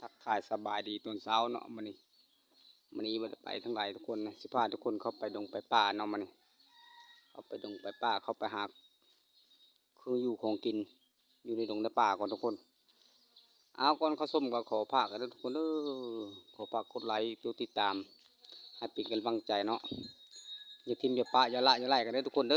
ทักทายสบายดีตอนเช้าเนาะมันนี้มันไปทั้งหลายทุกคนนะสิพาทุกคนเข้าไปดงไปป่าเนาะมันนี่เข้าไปดงไปป่าเข้าไปหาคืออยู่ของกินอยู่ในดงในป่าก่อนทุกคนก่อนเข้าส้มก็ขอฝากกันทุกคนขอฝากกดไลค์กดติดตามให้เป็นกำลังใจเนาะอย่าทิมอย่าปะอย่าละอย่าไล่กันทุกคน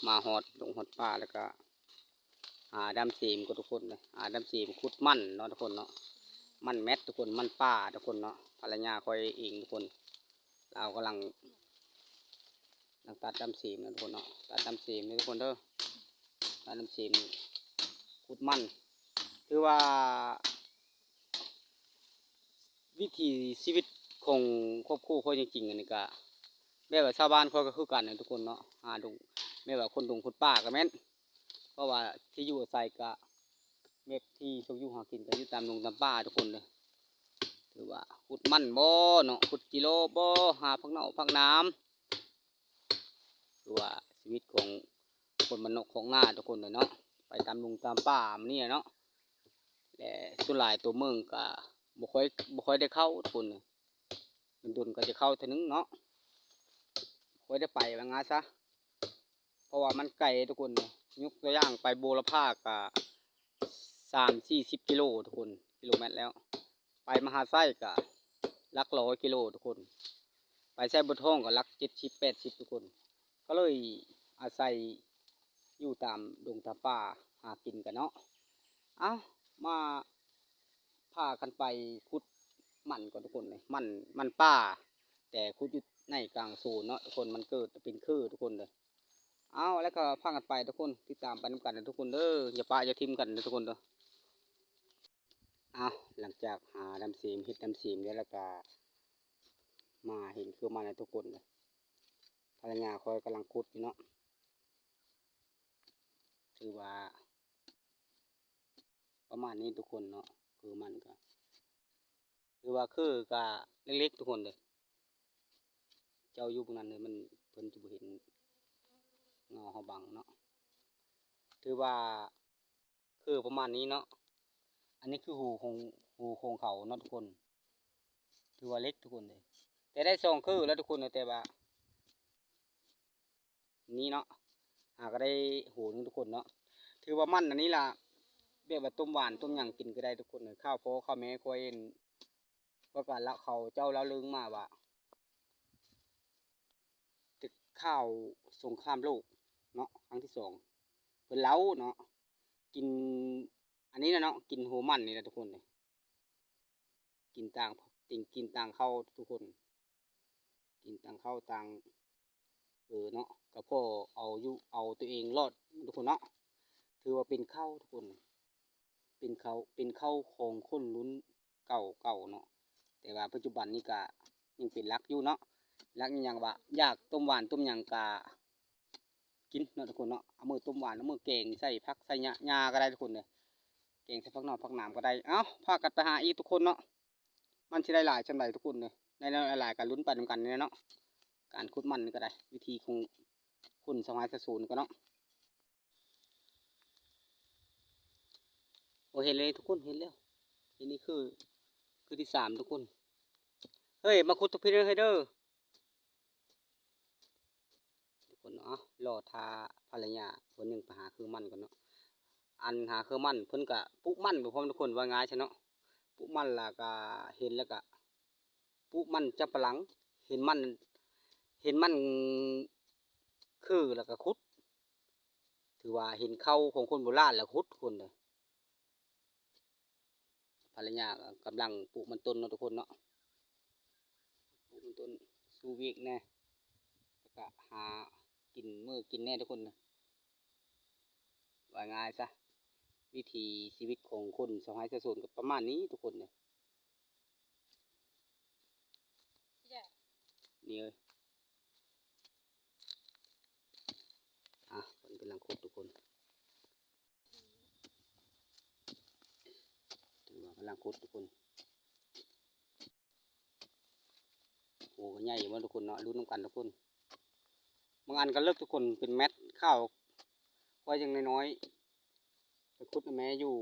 มาหอดลงหอดป่าแล้วก็หาดำสีมก็ทุกคนเลยหาดำสีมคุดมั่นเนาะทุกคนเนาะมันแมททุกคนมันป่าทุกคนเนาะภรรยาคอยเองทุกคนเรากำลังตัดดำสีมนะทุกคนเนาะตัดดำสีมนี่ทุกคนตัดดำสีมคุดมั่นคือว่าวิถีชีวิตของครอบครัวเขาจริงๆอันนี้ก็แม่ว่าชาวบ้านเขาก็คือกันนะทุกคนเนาะหาดงแม่ว่าคนดงคนป่าก็แม่นเพราะว่าที่อยู่อาศัยก็เม็ดที่ชาวอยู่หากินก็อยู่ตามดงตามป่าทุกคนเลยถือว่าขุดมันบ่เนาะขุดกิโลบ่หาพักเนาพักน้ำถือว่าชีวิตของคนมันนกของหน้าทุกคนเลยเนาะไปตามดงตามป่ามันนี่เนาะแต่สุดหลายตัวเมืองก็บ่ค่อยได้เข้าทุกคนเลยดุนก็จะเข้าเท่านึงเนาะค่อยได้ไปว่างั้นซะเพราะว่ามันไกลทุกคนเลยยกตัวอย่างไปบูรพาก็30-40 กิโลทุกคนกิโลเมตรแล้วไปมหาไส้ก็ลัก100 กิโลทุกคนไปใช้บุทองก็ลัก70-80ทุกคนก็เลยอาศัยอยู่ตามดงตามป่าหากินกันเนาะมาพากันไปขุดมันก่อนทุกคนเลยมันป่าแต่ขุดอยู่ในกลางโซนเนาะทุกคนมันเกิดเป็นคือทุกคนเลยแล้วก็พากันไปทุกคนติดตามไปน้ำกันนะทุกคนอย่าปะอย่าทิมกันนะทุกคนหลังจากหาดำซีมเห็ดดำซีมแล้วก็มาเห็นคือมาในทุกคนเลยภรรยาคอยกำลังขุดอยู่เนาะถือว่าประมาณนี้ทุกคนเนาะคือมันก็ถือว่าคือกะเล็กๆทุกคนเลยเจ้าอยู่ตรงนั้นเลยมันเพิ่นจะเห็นเงาเขาบังเนาะถือว่าคือประมาณนี้เนาะอันนี้คือหูโคงเขาเนาะทุกคนถือว่าเล็กทุกคนเลยแต่ได้2คือแล้วทุกคนแต่ว่านี่เนาะก็ได้หูนึงทุกคนเนาะถือว่ามันอันนี้ล่ะเรียกว่าต้มหวานต้มหยังกินก็ได้ทุกคนเลยข้าวโพข้าวแม่คอยเอ็นก็การละเขาเจ้าละลึงมาว่าตึกข้าวสงครามโลกเนาะครั้งที่2เพิ่นเล้าเนาะกินอันนี้นะเนาะกินหัวมันนี่แหละทุกคนเลยกินต่างกินต่างเข้าทุกคนกินต่างเข้าต่างเนาะกับพ่อเอาตัวเองรอดทุกคนเนาะถือว่าเป็นเข้าทุกคนเป็นเข้าของคนรุ่นเก่าเนาะแต่ว่าปัจจุบันนี้ก็ยังเป็นรักอยู่เนาะรักอย่างว่าอยากต้มหวานต้มหยังกะกินเนาะทุกคนเนาะเอามือต้มหวานเอามือแกงใส่ผักใส่หญ้าก็ได้ทุกคนเลยแกงใส่ผักนอกผักหนามก็ได้พากันไปหาอีกทุกคนเนาะมันสิได้หลายจังไดทุกคนเลยในหลายการลุ้นไปนำกันเนี่ยเนาะการขุดมันก็ได้วิธีของคุณสมัยศูนย์ก็เนาะโอเห็นเลยทุกคนเห็นแล้วทีนี้คือที่3ทุกคนเฮ้ยมาขุดทุกพี่เด้อเฮ้ยเด้อทุกคนเนาะรอทาภรรยาคนหนึ่งไปหาคือมันก่อนเนาะอันหาคือมันเพิ่นกะปุ๊มันบ่พร้อมทุกคนว่าง่ายใช่เนาะปุ๊มันล่ะก็เห็นแล้วก็ปุ๊มันจับปะหลังเห็นมันคือแล้วก็ขุดถือว่าเห็นเข้าของคนโบราณแล้วขุดคนเลยภรรยากำลังปลูกมันต้นเนาะทุกคนเนาะปลูกมันต้นสูวิกแน่แล้วก็หากินมื้อกินแน่ทุกคนนะว่าง่ายซะวิถีชีวิตของคนสมัยศูนย์กับประมาณนี้ทุกคนเลย นี่เลยมันกำลังขุดทุกคนถือว่ากำลังขุดทุกคนโอ้ก็ใหญ่อยู่ว่าทุกคนเนาะรู้น้ำกันทุกคนบางอันก็เลิกทุกคนเป็นเม็ดข้าวก็ยังน้อยๆไปขุดแม่อยู่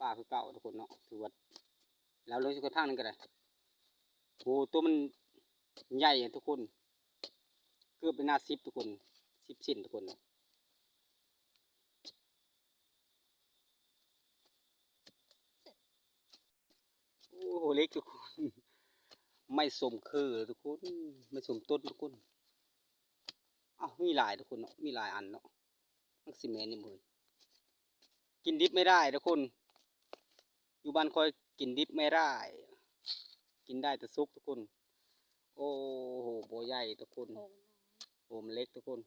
ป่าคือเก่าทุกคนเนาะถือว่าแล้วเลยสักพักนึงก็ได้โอ้ตัวมันใหญ่ทุกคนเกือบเป็นหน้า10ทุกคน10 เซนทุกคนโอ้โหเล็กทุกคนไม่สมคือทุกคนไม่สมต้นทุกคนอ้าวมีหลายทุกคนเนาะมีหลายอันเนาะมักซิเมนนี่มือกินดิบไม่ได้ทุกคนอยู่บ้านคอยกินดิบไม่ได้กินได้แต่ซุกทุกคนโอ้โหโบใหญ่ทุกคนโอ้มันเล็กทุกคน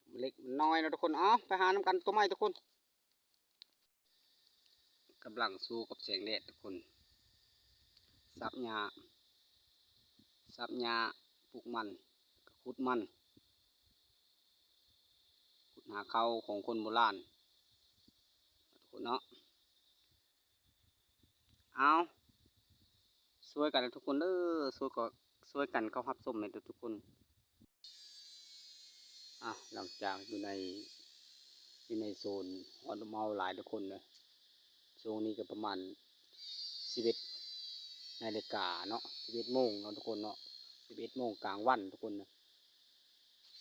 มันเล็กมันน้อยนะทุกคนอ๋อไปหาน้ำกันตัวไม้ทุกคนกำลังสู้กับแสงแดดทุกคนซับหญ้าปลูกมันขุดมันขุดหาข้าวของคนโบราณทุกคนเนาะเอาช่วยกันทุกคนเด้อช่วยกันเข้ารับส้มในทุกคนหลังจากอยู่ในโซนฮอดเมาหลายทุกคนเลยช่วงนี้ก็ประมาณ11 นาฬิกาเนาะ11 โมงเนาะทุกคนเนาะ11 โมงกลางวันทุกคนนะ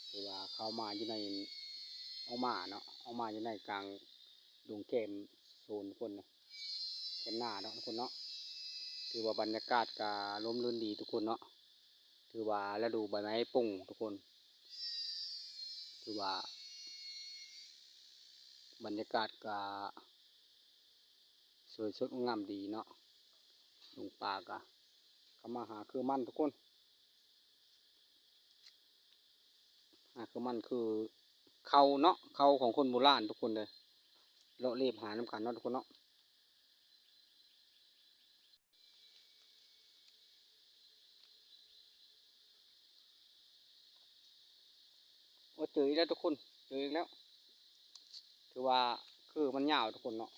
คือว่าเข้ามาอยู่ในเอามาเนาะเอามาอยู่ในกลางดงแคมโซนทุกคนนะแคมหน้าเนาะทุกคนเนาะถือว่าบรรยากาศก็ร่มรื่นดีทุกคนเนาะถือว่าฤดูใบไม้ป่งทุกคนถือว่าบรรยากาศก็สวยสดงามดีเนาะลงป่าก็เข้ามาหาคือมันทุกคนคือมันคือเขาเนาะเขาของคนโบราณทุกคนเลยเราเรียบหาน้ำกันเนาะทุกคนเนาะโอ้เจออีกแล้วทุกคนเจออีกแล้วถือว่าคือมันยาวทุกคนเนาะ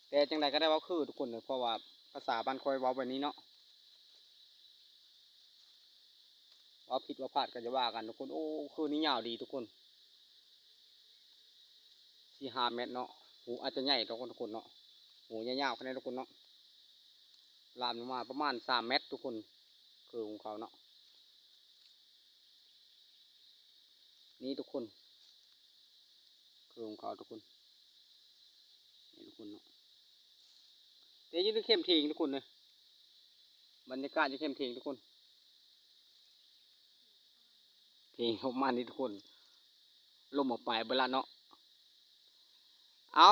แต่จังใดก็ได้ว่าคือทุกคนเลยเพราะว่าภาษาบ้านคอยเว้าแบบนี้เนาะว่าผิดว่าพลาดก็จะว่ากันทุกคนโอ้คือนี่ยาวดีทุกคน4-5 เมตรเนาะหูอาจจะใหญ่ทุกคนเนาะหูยาวๆแค่นี้ทุกคนเนาะลามลงมาประมาณ3 เมตรทุกคนคือของเขาเนาะนี่ทุกคนคือของเขาทุกคนนี่ทุกคนเนาะเดี๋ยวยืนเข้มทิ้งทุกคนเลยบรรยากาศจะเข้มทิ้งทุกคนทิ้งออกมานี่ทุกคนลมออกไปเวลาเนาะเอา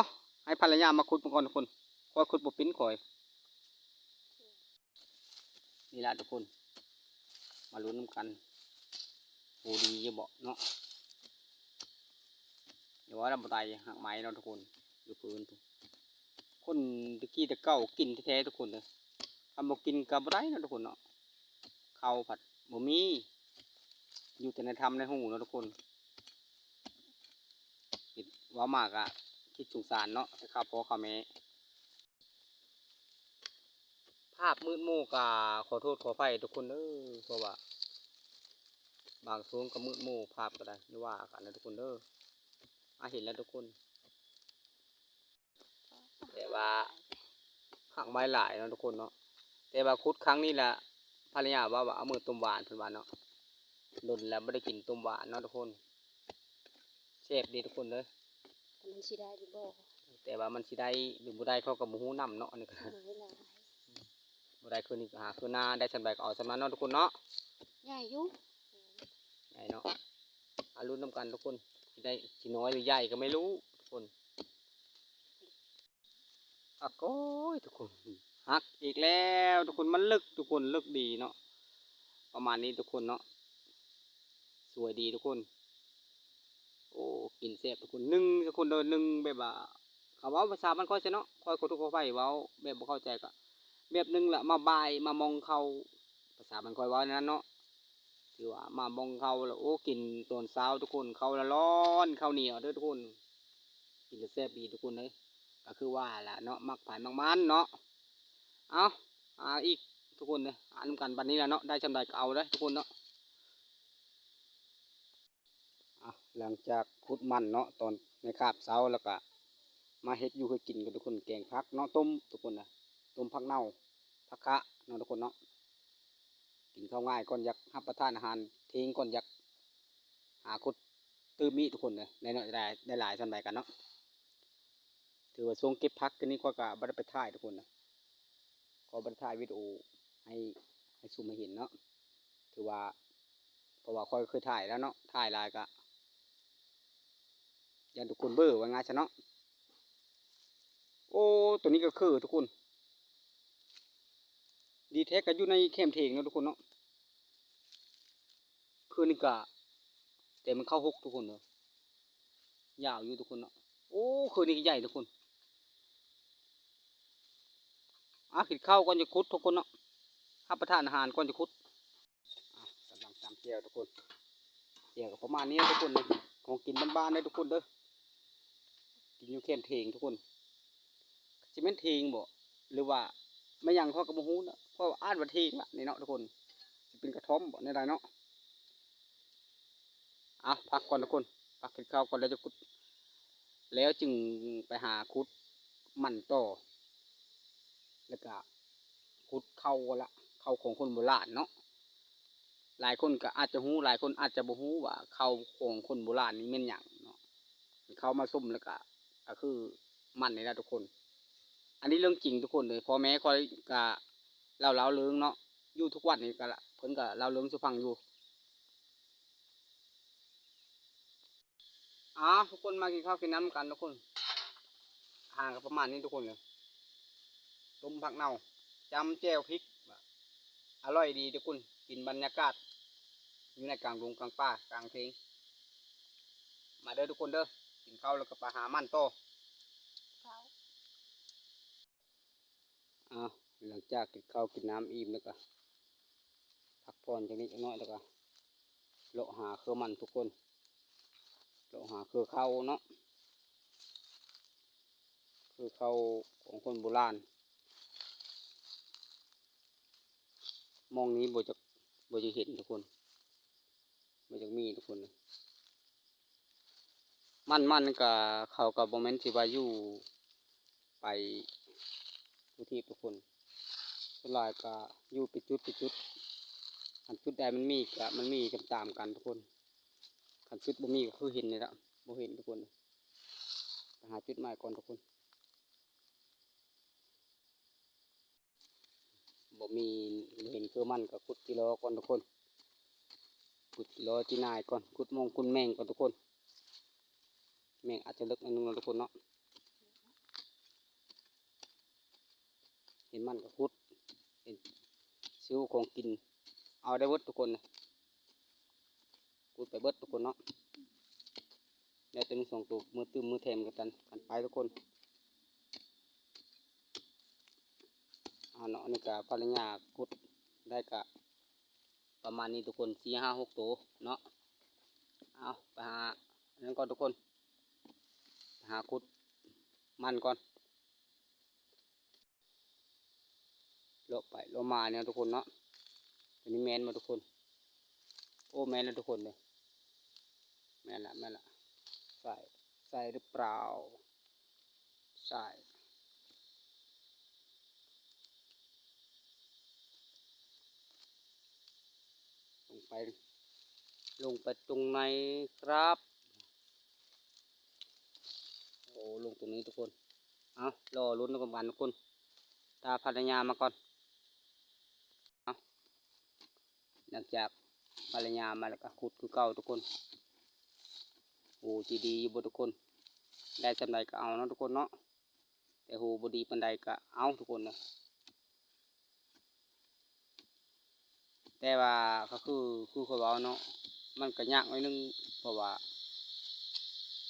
ให้ภรรยามาขุดมาก่อนทุกคนคอยขุดบุปิ้นคอยนี่แหละทุกคนมาลุ้นน้ำกันโหดีจะบอกเนาะเดี๋ยวว่าเราตายหักไม้เนาะทุกคนดูพื้นคนตะกี้ตะเก้ากินแท้ๆทุกคนเลยทำบอกกินกับไรเนาะทุกคนเนาะข้าวผัดบะหมี่อยู่แต่ในทำในหูเนาะทุกคนคิดว่ามากอะคิดสงสารเนาะแต่ข้าวพ่อข้าวแม่ภาพมืดโมกาขอโทษขอไฟทุกคนเด้อเพราะว่าบางช่วงก็มืดโมภาพก็ได้ไม่ว่ากันนะทุกคนเด้อเห็นแล้วทุกคนแต่ว่าหักไม้หลายเนาะทุกคนเนาะแต่ว่าคุดครั้งนี้แหละภรรยาว่าเอามือต้มหวานเพิ่นว่าเนาะโดนแล้วไม่ได้กินต้มหวานเนาะทุกคนเชฟดีทุกคนเลยมันสิได้หรือบ่แต่ว่ามันสิได้หรือบ่ได้เขากับหมูน้ำเนาะอันนี้ก็หลายหลายบ่ได้คืนนี้ก็หาคืนหน้าได้สันใบก็เอาสันนั้นเนาะทุกคนเนาะใหญ่อยู่ใหญ่เนาะลุ้นน้ำกันทุกคนสิได้สิน้อยหรือใหญ่ก็ไม่รู้ทุกคนโอ้ยทุกคนหักอีกแล้วทุกคนมันลึกทุกคนลึกดีเนาะประมาณนี้ทุกคนเนาะสวยดีทุกคนโอ้กินแซ่บทุกคนนึ่งทุกคนเดินนึ่งแบบว่าเขาว่าภาษามันค่อยเนาะค่อยคนทุกคนไปเว้าแบบบ่เข้าใจก็แบบนึงละมาบายมามองเขา ภาษามันค่อยเว่านั้นเนาะถือว่ามามองเขาแล้วโอ้กินตอนเช้าทุกคนเขาละร้อนข้าวเหนียวเด้อทุกคนกินแล้วแซ่บดีทุกคนเลยก็คือว่าล่ะเนาะมักผายมักมันเนาะเอาอีกทุกคนเลยอ่านกันบัดนี้แหละเนาะได้จำได้ก็เอาเลยทุกคนเนาะหลังจากขุดมันเนาะตอนในคาบเช้าแล้วก็มาเฮ็ดอยู่คือกินกันทุกคนแกงผักเนาะต้มทุกคนนะต้มผักเน่าผักคะเนาะทุกคนเนาะกินข้าวง่ายก่อนอยากรับประทานอาหารทิ้งก่อนอยากหาคุดตื้อมีทุกคนเลยในเนาะได้หลายจำได้กันเนาะถือว่าช่วงเก็บผักกันนี้ก็บัได้ไปถ่ายทุกคนนะก็บัได้ถ่ายวิดีโอให้ให้ซูมมาเห็นเนาะถือว่าเพราะว่าค่อยเคยถ่ายแล้วเนาะถ่ายหลายก็ยันทุกคนเบื่อว่าง่ายซะเนาะโอ้ตัวนี้ก็คือทุกคนดีแท็กก็อยู่ในเข้มเทงเนาะทุกคนเนาะคือนี่ก็แต่มันเข้าหกทุกคนเนาะยาวอยู่ทุกคนเนาะโอ้คือนี่ก็ใหญ่ทุกคนกินข้าวก่อนจะคุดทุกคนเนาะรับประทานอาหารก่อนจะคุดกำลังตำเจียวทุกคนเจียวกับประมาณนี้ทุกคนเลยของกินบ้านๆเลยทุกคนเด้อกินอยู่เข้มเทงทุกคนจะเป็นเทงบ่หรือว่าไม่ยังข้อกระมูนะเพราะอ่านว่าเทงละนี่เนาะทุกคนจะเป็นกระท่อมบ่ในไรเนาะพักก่อนทุกคนพักกินข้าวก่อนแล้วจะคุดแล้วจึงไปหาคุดมันต่อแล้วก็คุดเข้าละเข้าของคนโบราณเนาะหลายคนก็อาจจะหู้หลายคนอาจจะบ่ฮู้ว่าเข้าของคนโบราณนี่เป็นหยังเนาะเข้ามาซุ่มแล้วก็คือมันนี่แหละทุกคนอันนี้เรื่องจริงทุกคนเลยพ่อแม่คอยก็เล่าเรื่องเนาะอยู่ทุกวันนี่ก็ละเพิ่นก็เล่าเรื่องสุฟังอยู่ทุกคนมากินข้าวกินน้ำกันทุกคนห่างกันประมาณนี้ทุกคนเลยต้มผักเน่าจำแจ่วพริกอร่อยดีทุกคนกินบรรยากาศอยู่ในกลางดงกลางป่ากลางเพลงมาเด้อทุกคนเด้อกินข้าวแล้วก็ไปหามันโตหลังจากกินข้าวกินน้ำอิ่มแล้วก็พักผ่อนจังนี้จังน้อยแล้วก็เลาะหาเครือมันทุกคนเลาะหาเครือข้าวเนาะคือข้าวของคนโบราณมองนี้บ่จะเห็นทุกคนบ่จะมีทุกคนมันกับเขากับโมเมนต์ที่ว่าอยู่ไปทุกที่ทุกคนสลายก็อยู่ไปจุดอันจุดใดมันมีก็มันมีตามกันทุกคนขันจุดบ่มีก็คือเห็นนี่ละบ่เห็นทุกคนไปหาจุดใหม่ก่อนทุกคนบ่มีเห็นคือมันก็ขุดกิโลก่อนทุกคนขุดกิโลที่นายก่อนขุดมงคุณแมงก่อนทุกคนแมงอาจจะลึกนิดนึงนะทุกคนเนาะเห็นมันก็ขุดเห็นซิวของกินเอาได้เบิดทุกคนนะขุดไปเบิดทุกคนเนาะแล้วตัวนี้สองตัวมือตื้มมือแถมกันไปทุกคนเนาะนี่ก็ภรรยาขุดได้กะประมาณนี้ทุกคน4-5-6ตัวเนาะไปหาอันนั้นก่อนทุกคนหาขุดมันก่อนเลาะไปเลาะมาเนี่ยทุกคนเนาะอันนี้แมนมาทุกคนโอ้แมนแล้วทุกคนเลยแมนละใส่หรือเปล่าใส่ลงไปตรงไหนครับโอ้ลงตรงนี้ทุกคนรอลุ้นกันทุกคนตาภรรยามาก่อนหลังจากภรรยามาแล้วก็ขุดคือเก่าทุกคนโอ้จีดีอยู่บนทุกคนได้จำใดก็เอาเนาะทุกคนเนาะแต่โหบดีปันใดก็เอาทุกคนนะแต่ว่าก็คือเขาบอกเนาะมันก็ยากหน่อยนึงเพราะว่า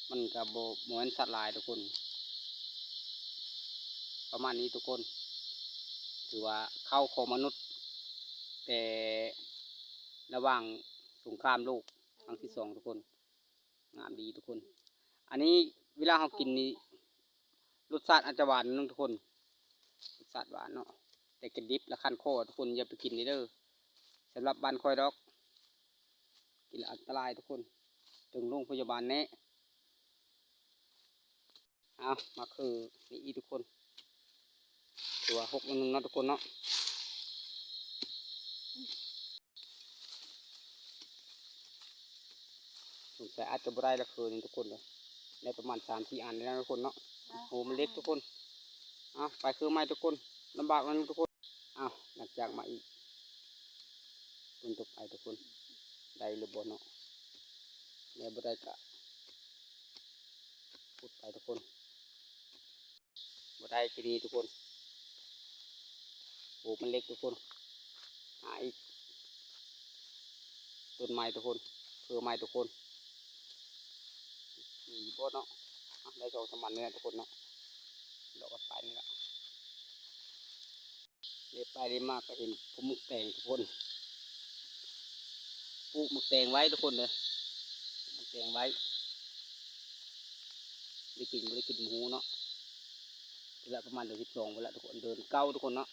มันก็บ่เหมือนสัตว์ลายทุกคนประมาณนี้ทุกคนถือว่าเข้าของมนุษย์แต่ แต่ระหว่างสงครามโลกครั้งที่สองทุกคนงามดีทุกคน อันนี้เวลาเรากินนี่รสชาติอาจจะหวานนึงทุกคนรสชาติหวานเนาะแต่กินดิบและคันคอทุกคนอย่าไปกินนี่เด้อสำหรับบ้านคอยดอกกินแล้วอันตรายทุกคนถึงโรงพยาบาลแน่เอามาคือนี่อีทุกคนตัว6นึงเนาะทุกคนเนาะสงสัยอาจจะบ่ได้ละคือนี่ทุกคนเลยได้ประมาณ3-4 อันแล้วทุกคนเนาะโหมันเล็กทุกคนเอาไปคือไม่ทุกคนลำบากมันทุกคนเอาหลังจากมาอีกต้นตกไปทุกคนได้หรือบ่เนาะแล้วบ่ได้กะพูดไปทุกคนบ่ได้ทีดีทุกคนโหมันเล็กทุกคนหาอีกต้นไม้ทุกคนคือไม้ทุกคนมีบ่เนาะได้2-3 วันนี่แหละทุกคนเนาะเราก็ไปนี่แหละเรียบไปเรียบมากก็เห็นผมมุกแตงทุกคนปลูกมุกแตงไว้ทุกคนเลยมุกแตงไว้ได้กินไม่ได้กินหมูเนาะเวลาประมาณเดือน12เวลาทุกคนเดินเก้าทุกคนเนาะ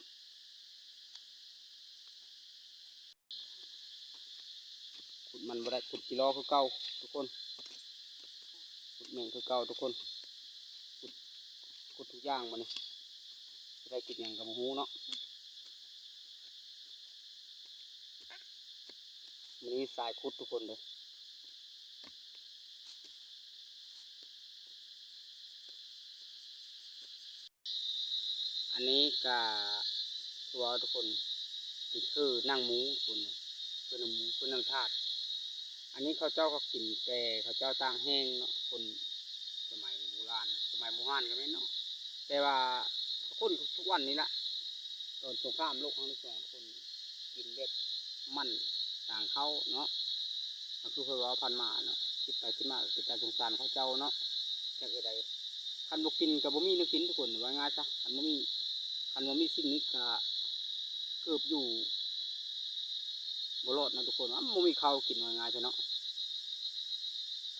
ขุดมันบ่ได้ขุดกิโลคือเก้าทุกคนขุดแมงคือเก้าทุกคนขุดทุกอย่างมันนี่ได้กินอย่างกับหมูเนาะวันนี้สายขุดทุกคนเลยอันนี้ก็ตัวทุกคนติดคือนั่งหมูทุกคนคือนั่งหมูคือนั่งทาสอันนี้เขาเจ้าเขากินแต่เขาเจ้าต่างแห้งเนาะคนสมัยโบราณสมัยโบราณก็ไม่เนาะแต่ว่าคนทุกวันนี้ละตอนสงครามโลกครั้งที่สองทุกคนกินแบบมันต่างเขาเนาะก็คือเพื่อว่าพันมาเนาะคิดไปคิดมาคือการสงสารเขาเจ้าเนาะจากอะไรคันบ่กินกับบ่มีนึกกินทุกคนว่าง่ายซะคันบ่มีสิ่งนี้ก็เกือบอยู่บ่รอดนะทุกคนว่าบ่มีข้าวกินว่าง่ายซะเนาะ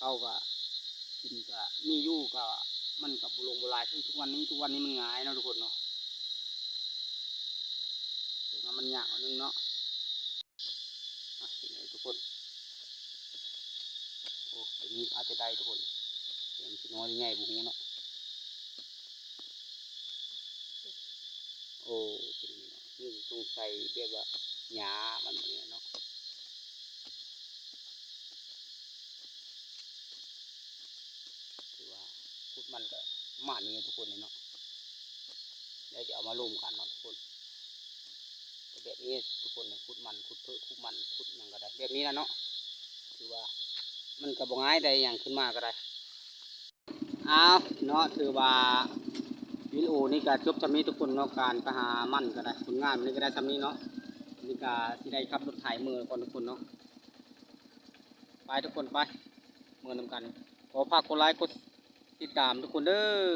ข้าวก็กินก็มีอยู่ก็มันกับบุรงโบราณซึ่งทุกวันนี้มันง่ายเนาะทุกคนเนาะทุกวันมันยากอันนึงเนาะเห็นเลยทุกคนโอ้เดี๋ยวนี้อาจจะได้ทุกคนเดี๋ยวมันสิน้อยหรือใหญ่บุหูเนาะโอ้เป็นอย่างนี้เนาะนี่ต้องใส่แบบว่าหญ้ามันแบบนี้เนาะถือว่าพูดมันก็ประมาณนี้ทุกคนเลยเนาะแล้วจะเอามารวมกันเนาะทุกคนแบบนี้ทุกคนเนี่ยขุดมันขุดเพื่อขุดมันขุดอย่างก็ได้แบบนี้นะเนาะถือว่ามันกระบอกง่ายได้อย่างขึ้นมาก็ได้อ้าวเนาะถือว่าวิดีโอนี้ก็จบจำนี้ทุกคนเนาะการไปหามันก็ได้ผลงานมันก็ได้จำนี้เนาะนี่ก็ที่ได้ขับรถไถมือก่อนทุกคนเนาะไปทุกคนไปมือนำกันขอฝากกดไลค์กดติดตามทุกคนเด้อ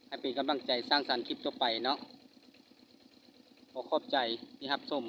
ให้เป็นกำลังใจสร้างสรรค์คลิปต่อไปเนาะขอขอบใจที่รับชม